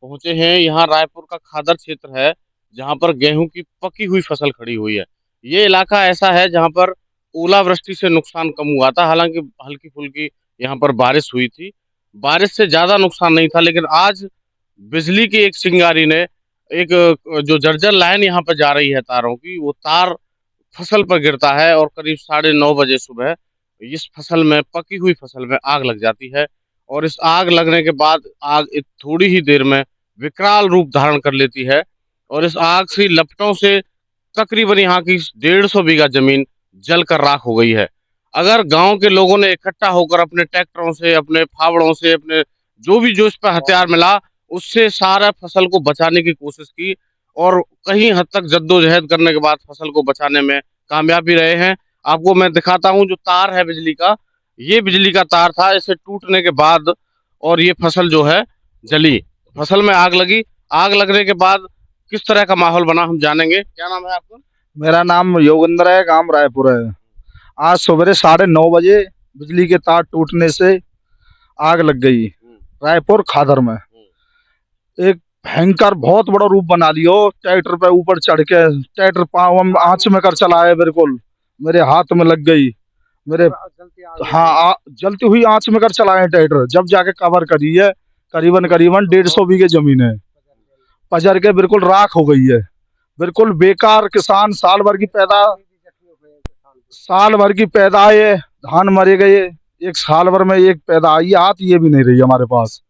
पहुंचे हैं। यहाँ रायपुर का खादर क्षेत्र है, जहां पर गेहूं की पकी हुई फसल खड़ी हुई है। ये इलाका ऐसा है जहां पर ओलावृष्टि से नुकसान कम हुआ था, हालांकि हल्की फुल्की यहाँ पर बारिश हुई थी। बारिश से ज्यादा नुकसान नहीं था, लेकिन आज बिजली की एक चिंगारी ने एक जो जर्जर लाइन यहाँ पर जा रही है तारों की, वो तार फसल पर गिरता है और करीब 9:30 बजे सुबह इस फसल में, पकी हुई फसल में आग लग जाती है। और इस आग लगने के बाद आग थोड़ी ही देर में विकराल रूप धारण कर लेती है और इस आग से लपटों से तकरीबन यहाँ की 150 बीघा जमीन जलकर राख हो गई है। अगर गांव के लोगों ने इकट्ठा होकर अपने ट्रैक्टरों से, अपने फावड़ों से, अपने जो इस पर हथियार मिला, उससे सारा फसल को बचाने की कोशिश की और कहीं हद तक जद्दोजहद करने के बाद फसल को बचाने में कामयाब भी रहे हैं। आपको मैं दिखाता हूँ, जो तार है बिजली का, ये बिजली का तार था। इसे टूटने के बाद और ये फसल जो है जली, फसल में आग लगी। आग लगने के बाद किस तरह का माहौल बना, हम जानेंगे। क्या नाम है आपका? मेरा नाम योगेंद्र है, गांव रायपुर है। आज सवेरे 9:30 बजे बिजली के तार टूटने से आग लग गई रायपुर खादर में। एक भयंकर बहुत बड़ा रूप बना लियो। ट्रैक्टर पे ऊपर चढ़ के ट्रैक्टर पाँव आंच में कर चलाए, बिल्कुल मेरे हाथ में लग गई। मेरे जलती हुई आंच में कर चलाए ट्रैक्टर, जब जाके कवर करी है। करीबन करीबन 150 बीघे जमीन है, पजर के बिल्कुल राख हो गई है। बिल्कुल बेकार, किसान साल भर की पैदाए धान मरे गए। एक साल भर में एक पैदाई आती ये भी नहीं रही हमारे पास,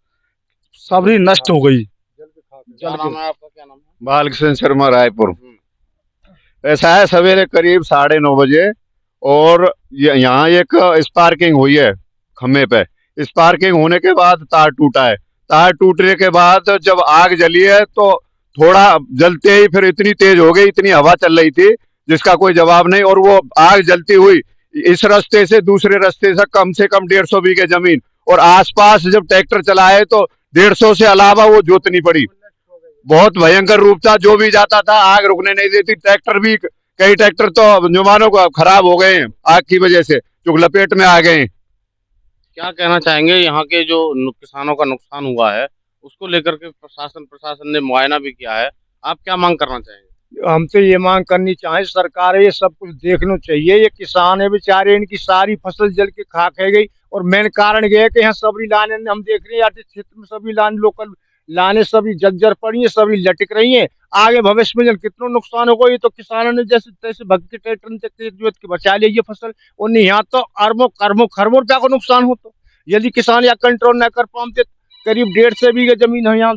सबरी नष्ट हो गई। क्या नाम है आपका? क्या नाम है? बालकृष्ण शर्मा, रायपुर। ऐसा है, सवेरे करीब 9:30 बजे और यहाँ एक स्पार्किंग हुई है खम्भे पे। स्पार्किंग होने के बाद तार टूटा है। तार टूटने के बाद जब आग जली है तो थोड़ा जलते ही फिर इतनी तेज हो गई, इतनी हवा चल रही थी जिसका कोई जवाब नहीं। और वो आग जलती हुई इस रास्ते से दूसरे रास्ते से कम 150 बीघे जमीन और आसपास जब ट्रैक्टर चलाए तो 150 से अलावा वो जोतनी पड़ी। बहुत भयंकर रूप था, जो भी जाता था आग रुकने नहीं देती। ट्रैक्टर भी, कई ट्रैक्टर तो जुबानों को खराब हो गए हैं आग की वजह से, जो लपेट में आ गए हैं। क्या कहना चाहेंगे, यहाँ के जो किसानों का नुकसान हुआ है उसको लेकर के प्रशासन ने मुआयना भी किया है, आप क्या मांग करना चाहेंगे? हम तो ये मांग करनी चाहें, सरकार ये सब कुछ देखना चाहिए। ये किसान है बेचारे, इनकी सारी फसल जल के खाक है गई। और मेन कारण ये है कि यहाँ सभी लाने हम देख रहे हैं, क्षेत्र में सभी लाने, लोकल लाने सभी जर्जर पड़ी है, सभी लटक रही हैं। आगे भविष्य में जल कितना नुकसान होगा, ये तो किसानों ने जैसे तैसे भग के ट्रैक्टर जोत के बचा लिया ये फसल। और यहाँ तो अरबों खरबों खरबों रुपया का नुकसान हो। तो यदि किसान या कंट्रोल न कर पाते, करीब 150 बीघे जमीन है यहाँ।